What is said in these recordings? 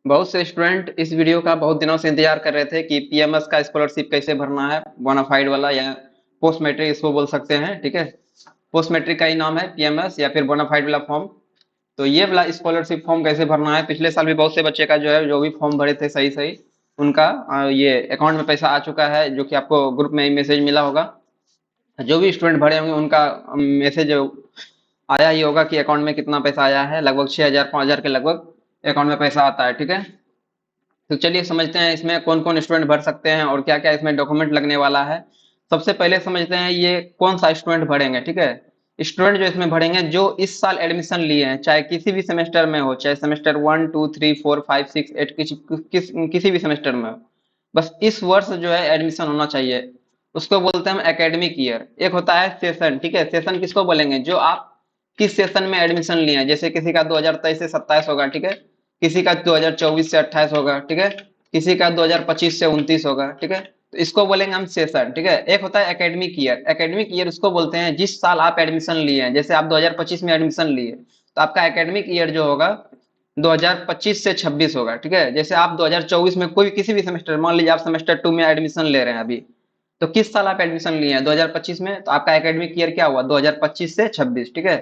बहुत से स्टूडेंट इस वीडियो का बहुत दिनों से इंतजार कर रहे थे कि पीएमएस का स्कॉलरशिप कैसे भरना है, बोनाफाइड वाला या पोस्ट मैट्रिक इसको बोल सकते हैं। ठीक है, पोस्ट मैट्रिक का ही नाम है पीएमएस या फिर बोनाफाइड वाला फॉर्म। तो ये वाला स्कॉलरशिप फॉर्म कैसे भरना है, पिछले साल भी बहुत से बच्चे का जो है जो भी फॉर्म भरे थे सही सही उनका ये अकाउंट में पैसा आ चुका है, जो कि आपको ग्रुप में मैसेज मिला होगा। जो भी स्टूडेंट भरे होंगे उनका मैसेज आया ही होगा कि अकाउंट में कितना पैसा आया है। लगभग 6,000 5,000 के लगभग अकाउंट में पैसा आता है। ठीक है, तो चलिए समझते हैं इसमें कौन कौन स्टूडेंट भर सकते हैं और क्या क्या इसमें डॉक्यूमेंट लगने वाला है। सबसे पहले समझते हैं ये कौन सा स्टूडेंट भरेंगे। ठीक है, स्टूडेंट जो इसमें भरेंगे जो इस साल एडमिशन लिए हैं, चाहे किसी भी सेमेस्टर में हो, चाहे सेमेस्टर 1 2 3 4 5 6 8 किसी भी सेमेस्टर में हो, बस इस वर्ष जो है एडमिशन होना चाहिए। उसको बोलते हैं हम एकेडमिक ईयर। एक होता है सेशन। ठीक है, सेशन किसको बोलेंगे, जो आप किस सेशन में एडमिशन लिए हैं। जैसे किसी का 2023 से 27 होगा। ठीक है, किसी का 2024 से 28 होगा। ठीक है, किसी का 2025 से 29 होगा। ठीक है, तो इसको बोलेंगे हम सेशन। ठीक है, एक होता है एकेडमिक ईयर। एकेडमिक ईयर उसको बोलते हैं जिस साल आप एडमिशन लिए हैं। जैसे आप 2025 में एडमिशन लिए तो आपका एकेडमिक ईयर जो होगा 2025 से 26 होगा। ठीक है, जैसे आप 2024 में कोई किसी भी सेमेस्टर, मान लीजिए आप सेमेस्टर 2 में एडमिशन ले रहे हैं अभी, तो किस साल आप एडमिशन लिए हैं 2025 में, तो आपका एकेडमिक ईयर क्या हुआ 2025 से 26। ठीक है,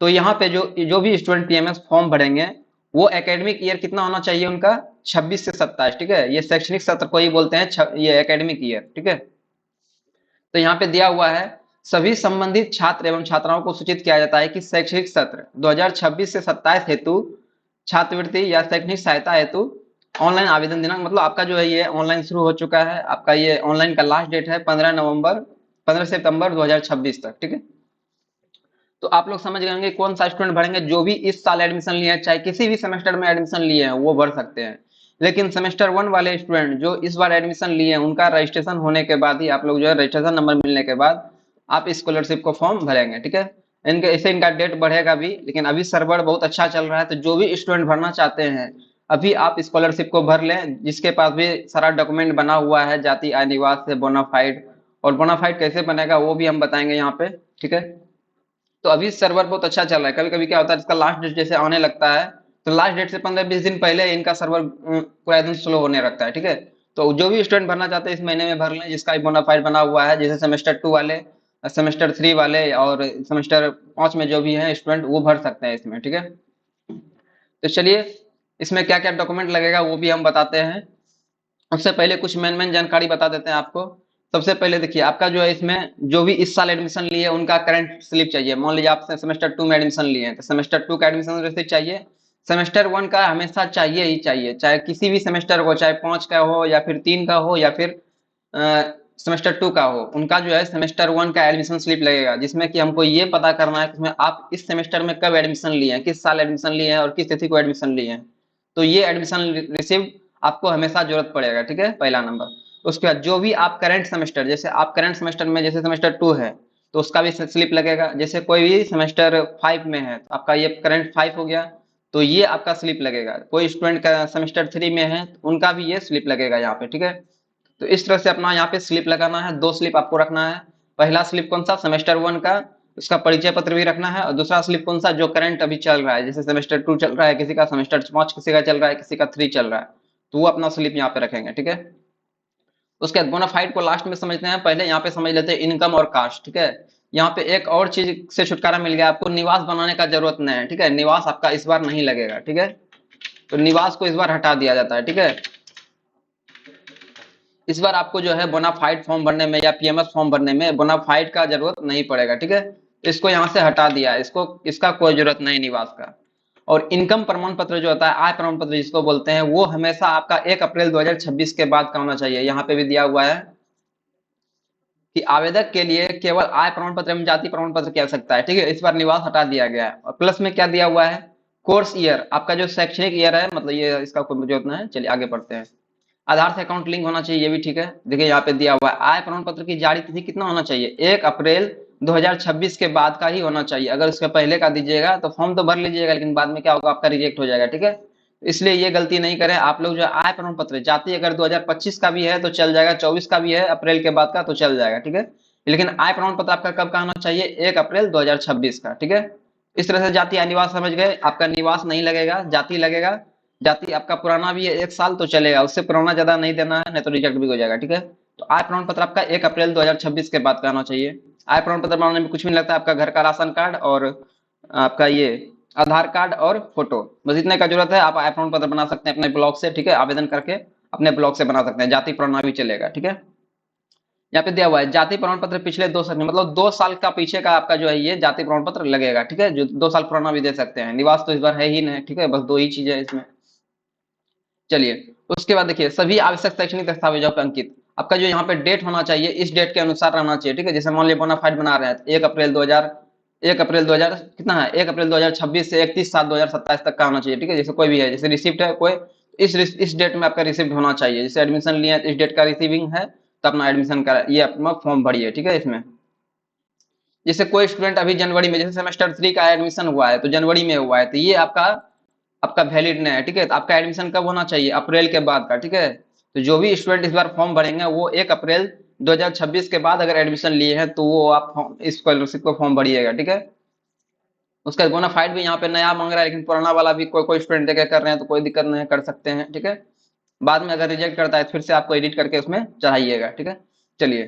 तो यहाँ पे जो जो भी स्टूडेंट पीएमएस फॉर्म भरेंगे वो एकेडमिक ईयर कितना होना चाहिए उनका 26 से 27। ठीक है, ये शैक्षणिक सत्र को ही बोलते हैं ये एकेडमिक ईयर। ठीक है, तो यहाँ पे दिया हुआ है सभी संबंधित छात्र एवं छात्राओं को सूचित किया जाता है कि शैक्षणिक सत्र 2026 से 27 हेतु छात्रवृत्ति या शैक्षणिक सहायता हेतु ऑनलाइन आवेदन दिनांक, मतलब आपका जो है ये ऑनलाइन शुरू हो चुका है। आपका ये ऑनलाइन का लास्ट डेट है 15 सितंबर 2026 तक। ठीक है, तो आप लोग समझ गए होंगे कौन सा स्टूडेंट भरेंगे। जो भी इस साल एडमिशन लिए हैं, चाहे किसी भी सेमेस्टर में एडमिशन लिए हैं, वो भर सकते हैं। लेकिन सेमेस्टर 1 वाले स्टूडेंट जो इस बार एडमिशन लिए हैं, उनका रजिस्ट्रेशन होने के बाद ही आप लोग जो है रजिस्ट्रेशन नंबर मिलने के बाद आप स्कॉलरशिप को फॉर्म भरेंगे। ठीक है, इनके इससे इनका डेट बढ़ेगा भी, लेकिन अभी सर्वर बहुत अच्छा चल रहा है। तो जो भी स्टूडेंट भरना चाहते हैं अभी आप स्कॉलरशिप को भर लें, जिसके पास भी सारा डॉक्यूमेंट बना हुआ है जाति आय निवास से बोनाफाइड। और बोनाफाइड कैसे बनेगा वो भी हम बताएंगे यहाँ पे। ठीक है, तो अभी सर्वर बहुत अच्छा चल रहा है। कभी कभी क्या होता है, इसका लास्ट डेट जैसे आने लगता है तो लास्ट डेट से 15 20 दिन पहले इनका सर्वर पूरा एकदम स्लो होने लगता है। ठीक है, तो जो भी स्टूडेंट भरना चाहते हैं इस महीने में भर लें, जिसका बोनाफाइड बना हुआ है। जैसे सेमेस्टर 2 वाले, सेमेस्टर 3 वाले और सेमेस्टर 5 में जो भी हैं स्टूडेंट वो भर सकते हैं इसमें। ठीक है, तो चलिए इसमें क्या क्या डॉक्यूमेंट लगेगा वो भी हम बताते हैं। सबसे पहले कुछ मेन मेन जानकारी बता देते हैं आपको। सबसे पहले देखिए, आपका जो है इसमें जो भी इस साल एडमिशन लिए उनका करंट स्लिप चाहिए। मान लीजिए आप सेमेस्टर 2 में एडमिशन लिए हैं तो सेमेस्टर 2 का एडमिशन रसीद चाहिए। सेमेस्टर 1 का हमेशा चाहिए ही चाहिए, चाहे किसी भी सेमेस्टर को, चाहे 5 का हो या फिर 3 का हो या फिर सेमेस्टर 2 का हो, उनका जो है सेमेस्टर 1 का एडमिशन स्लिप लगेगा, जिसमें कि हमको ये पता करना है कि उसमें आप इस सेमेस्टर में कब एडमिशन लिए हैं, किस साल एडमिशन लिए हैं और किस तिथि को एडमिशन लिए हैं। तो ये एडमिशन रिसिप्ट आपको हमेशा जरूरत पड़ेगा। ठीक है, पहला नंबर। उसके बाद जो भी आप करंट सेमेस्टर, जैसे आप करंट सेमेस्टर में जैसे सेमेस्टर 2 है तो उसका भी स्लिप लगेगा। जैसे कोई भी सेमेस्टर 5 में है तो आपका ये करंट 5 हो गया, तो ये आपका स्लिप लगेगा। कोई स्टूडेंट का सेमेस्टर 3 में है तो उनका भी ये स्लिप लगेगा यहाँ पे। ठीक है, तो इस तरह से अपना यहाँ पे स्लिप लगाना है। दो स्लिप आपको रखना है। पहला स्लिप कौन सा, सेमेस्टर 1 का, उसका परिचय पत्र भी रखना है। और दूसरा स्लिप कौन सा, जो करंट अभी चल रहा है, जैसे सेमेस्टर 2 चल रहा है किसी का, सेमेस्टर 5 किसी का चल रहा है, किसी का 3 चल रहा है, तो वो अपना स्लिप यहाँ पे रखेंगे। ठीक है, उसके बाद बोनाफाइड को लास्ट में समझते हैं। पहले यहाँ पे समझ लेते हैं इनकम और कास्ट। ठीक है, यहाँ पे एक और चीज से छुटकारा मिल गया आपको, निवास बनाने का जरूरत नहीं है। ठीक है, निवास आपका इस बार नहीं लगेगा। ठीक है, तो निवास को इस बार हटा दिया जाता है। ठीक है, इस बार आपको जो है बोनाफाइड फॉर्म भरने में या पीएमएस फॉर्म भरने में बोनाफाइड का जरूरत नहीं पड़ेगा। ठीक है, इसको यहाँ से हटा दिया, इसको इसका कोई जरूरत नहीं निवास का। और इनकम प्रमाण पत्र जो होता है, आय प्रमाण पत्र जिसको बोलते हैं, वो हमेशा आपका 1 अप्रैल 2026 के बाद का होना चाहिए। यहाँ पे भी दिया हुआ है कि आवेदक के लिए केवल आय प्रमाण पत्र एवं जाति प्रमाण पत्र की आवश्यकता है। ठीक है, इस बार निवास हटा दिया गया है। और प्लस में क्या दिया हुआ है, कोर्स ईयर, आपका जो शैक्षणिक ईयर है, मतलब ये इसका कोई जरूरत नहीं है। चलिए आगे बढ़ते हैं। आधार से अकाउंट लिंक होना चाहिए, ये भी ठीक है। देखिए यहाँ पे दिया हुआ है आय प्रमाण पत्र की जारी तिथि कितना होना चाहिए, 1 अप्रैल 2026 के बाद का ही होना चाहिए। अगर उसके पहले का दीजिएगा तो फॉर्म तो भर लीजिएगा, लेकिन बाद में क्या होगा, आपका रिजेक्ट हो जाएगा। ठीक है, इसलिए ये गलती नहीं करें आप लोग। जो आय प्रमाण पत्र जाति अगर 2025 का भी है तो चल जाएगा, 24 का भी है अप्रैल के बाद का तो चल जाएगा। ठीक है, लेकिन आय प्रमाण पत्र आपका कब का होना चाहिए, 1 अप्रैल 2026 का। ठीक है, इस तरह से जाति या निवास समझ गए। आपका निवास नहीं लगेगा, जाति लगेगा। जाति आपका पुराना भी है 1 साल तो चलेगा, उससे पुराना ज्यादा नहीं देना है, नहीं तो रिजेक्ट भी हो जाएगा, ठीक है। तो आय प्रमाण पत्र आपका 1 अप्रैल 2026 के बाद का आना चाहिए। आय प्रमाण पत्र बनाने में कुछ भी नहीं लगता, आपका घर का राशन कार्ड और आपका ये आधार कार्ड और फोटो, बस इतने का जरूरत है। आप आय प्रमाण पत्र बना सकते हैं अपने ब्लॉक से, ठीक है, आवेदन करके अपने ब्लॉक से बना सकते हैं, जाति प्रमाण भी चलेगा, ठीक है। यहाँ पे दिया हुआ है जाति प्रमाण पत्र पिछले 2 साल, मतलब 2 साल का पीछे का आपका जो है ये जाति प्रमाण पत्र लगेगा, ठीक है, जो 2 साल पुराना भी दे सकते हैं। निवास तो इस बार है ही नहीं, ठीक है, बस 2 ही चीजें है इसमें। चलिए, उसके बाद देखिए सभी आवश्यक शैक्षणिक दस्तावेजों पे अंकित, आपका जो यहाँ पे डेट होना चाहिए इस डेट के अनुसार रहना चाहिए, ठीक है। जैसे मान लिया बोनाफाइड बना रहे हैं 1 अप्रैल 2000 कितना है 1 अप्रैल 2026 से 31/7/2027 तक का होना चाहिए, ठीक है। जैसे कोई भी है, जैसे रिसिप्ट है कोई, इस डेट में आपका रिसिप्ट होना चाहिए। जैसे एडमिशन लिए इस डेट का रिसीविंग है तो अपना एडमिशन का ये अपना फॉर्म भरिए, ठीक है। इसमें जैसे कोई स्टूडेंट अभी जनवरी में, जैसे सेमेस्टर 3 का एडमिशन हुआ है तो जनवरी में हुआ है, तो ये आपका आपका वैलिड नहीं है, ठीक है। तो आपका एडमिशन कब होना चाहिए, अप्रैल के बाद का, ठीक है। तो जो भी स्टूडेंट इस बार फॉर्म भरेंगे वो 1 अप्रैल 2026 के बाद अगर एडमिशन लिए हैं तो वो आप इस स्कॉलरशिप को फॉर्म भरिएगा, ठीक है। उसका बोनाफाइड भी यहाँ पे नया मांग रहा है, लेकिन पुराना वाला भी कोई कोई स्टूडेंट देकर कर रहे हैं तो कोई दिक्कत नहीं, कर सकते हैं, ठीक है। बाद में अगर रिजेक्ट करता है तो फिर से आपको एडिट करके उसमें चढ़ाइएगा, ठीक है। चलिए,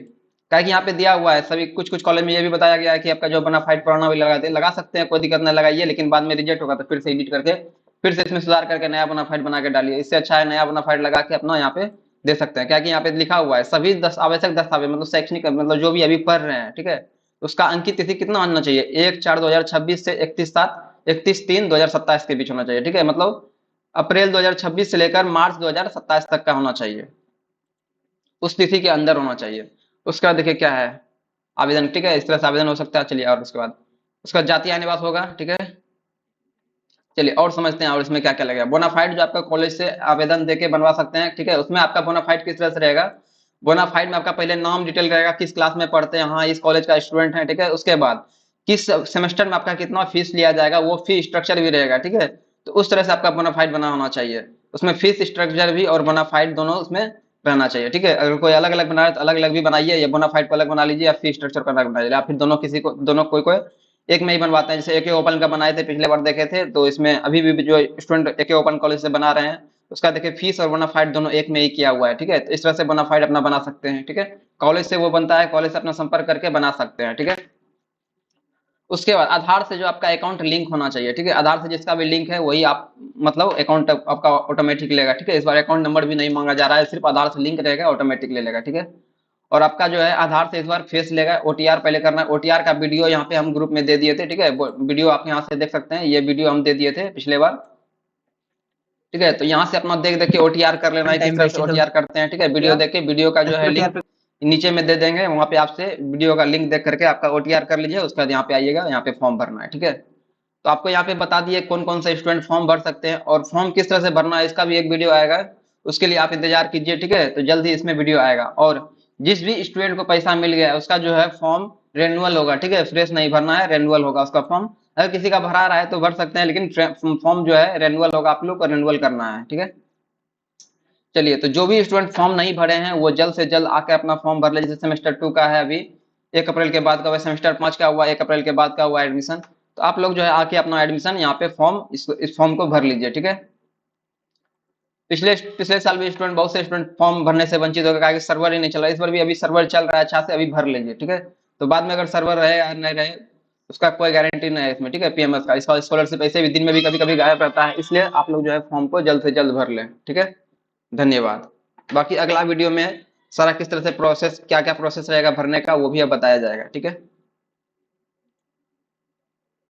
क्या कि यहाँ पे दिया हुआ है सभी, कुछ कुछ कॉलेज में ये भी बताया गया है कि आपका जो बोनाफाइड पुराना भी लगा सकते हैं, कोई दिक्कत नहीं, लगाइए, लेकिन बाद में रिजेक्ट होगा तो फिर से एडिट करके फिर से इसमें सुधार करके नया बोनाफाइड बना के डालिए। इससे अच्छा है नया बोनाफाइड लगा के अपना यहाँ पे दे सकते हैं। क्या कि यहाँ पे लिखा हुआ है सभी आवश्यक दस्तावेज, मतलब शैक्षणिक, मतलब जो भी अभी पढ़ रहे हैं, ठीक है, उसका अंकित तिथि कितना होना चाहिए, 1/4/2026 से 31/3/2027 के बीच होना चाहिए, ठीक है। मतलब अप्रैल 2026 से लेकर मार्च 2027 तक का होना चाहिए, उस तिथि के अंदर होना चाहिए। उसके बाद देखिए क्या है आवेदन, ठीक है, इस तरह से आवेदन हो सकता है। चलिए, और उसके बाद उसका जाति या निवास होगा, ठीक है। चलिए और समझते हैं और इसमें क्या क्या लगेगा। बोनाफाइड जो आपका कॉलेज से आवेदन देके बनवा सकते हैं, ठीक है। उसमें आपका बोनाफाइड किस तरह से रहेगा, बोनाफाइड में आपका पहले नाम डिटेल रहेगा, किस क्लास में पढ़ते हैं, हाँ इस कॉलेज का स्टूडेंट है, ठीक है। उसके बाद किस सेमेस्टर में आपका कितना फीस लिया जाएगा, वो फी स्ट्रक्चर भी रहेगा, ठीक है। तो उस तरह से आपका बोनाफाइड बना होना चाहिए, उसमें फीस स्ट्रक्चर भी और बोनाफाइड दोनों उसमें रहना चाहिए, ठीक है। अगर कोई अलग अलग बना रहा है तो अलग अलग भी बनाइए, या बोनाफाइड को अलग बना लीजिए या फी स्ट्रक्चर को अलग बना लीजिए, या फिर दोनों किसी को दोनों कोई कोई एक में ही बनवाते हैं। जैसे एके ओपन का बनाए थे पिछले बार देखे थे, तो इसमें अभी भी जो स्टूडेंट एके ओपन कॉलेज से बना रहे हैं उसका देखिए फीस और बोनाफाइड दोनों एक में ही किया हुआ है, ठीक है। तो इस तरह से बोनाफाइड अपना बना सकते हैं, ठीक है। कॉलेज से वो बनता है, कॉलेज से अपना संपर्क करके बना सकते हैं, ठीक है। उसके बाद आधार से जो आपका अकाउंट लिंक होना चाहिए, ठीक है। आधार से जिसका भी लिंक है वही आप मतलब अकाउंट आपका ऑटोमेटिक लेगा, ठीक है। इस बार अकाउंट नंबर भी नहीं मांगा जा रहा है, सिर्फ आधार से लिंक रहेगा, ऑटोमेटिक ले लेगा, ठीक है। और आपका जो है आधार से इस बार फेस लेगा, ओटीआर पहले करना है। ओटीआर का वीडियो यहाँ पे हम ग्रुप में दे दिए थे, ठीक है। वीडियो आप यहाँ से देख सकते हैं, ये वीडियो हम दे दिए थे पिछले बार, ठीक है। तो यहाँ से अपना देख देख के ओटीआर कर लेना है, किस तरह से ओटीआर करते हैं, ठीक है। वीडियो देख के वीडियो का जो है लिंक नीचे में दे देंगे, वहां पे आपसे वीडियो का लिंक देख करके आपका ओटीआर कर लीजिए। उसके बाद यहाँ पे आइएगा, यहाँ पे फॉर्म भरना है, ठीक है। तो आपको यहाँ पे बता दिए कौन कौन से स्टूडेंट फॉर्म भर सकते हैं और फॉर्म किस तरह से भरना है, इसका भी एक वीडियो आएगा, उसके लिए आप इंतजार कीजिए, ठीक है। तो जल्द ही इसमें वीडियो आएगा। और जिस भी स्टूडेंट को पैसा मिल गया है उसका जो है फॉर्म रेनुअल होगा, ठीक है, फ्रेश नहीं भरना है, रेनुअल होगा उसका फॉर्म। अगर किसी का भरा रहा है तो भर सकते हैं, लेकिन फॉर्म जो है रेनुअल होगा, आप लोग को रेनुअल करना है, ठीक है। चलिए, तो जो भी स्टूडेंट फॉर्म नहीं भरे हैं वो जल्द से जल्द आके अपना फॉर्म भर ले। जैसे सेमेस्टर 2 का है अभी 1 अप्रैल के बाद का हुआ, सेमेस्टर 5 का हुआ 1 अप्रैल के बाद का हुआ एडमिशन, तो आप लोग जो है आके अपना एडमिशन यहाँ पे फॉर्म इस फॉर्म को भर लीजिए, ठीक है। पिछले पिछले साल भी स्टूडेंट, बहुत से स्टूडेंट फॉर्म भरने से वंचित हो गए, कहा कि सर्वर ही नहीं चला। इस बार भी अभी सर्वर चल रहा है अच्छा से, अभी भर लीजिए, ठीक है। तो बाद में अगर सर्वर रहे या नहीं रहे उसका कोई गारंटी नहीं है इसमें, ठीक है। पीएमएस का इसका स्कॉलरशिप ऐसे भी दिन में भी कभी कभी गायब रहता है, इसलिए आप लोग जो है फॉर्म को जल्द से जल्द भर लें, ठीक है। धन्यवाद। बाकी अगला वीडियो में सारा किस तरह से प्रोसेस, क्या क्या प्रोसेस रहेगा भरने का वो भी अब बताया जाएगा, ठीक है।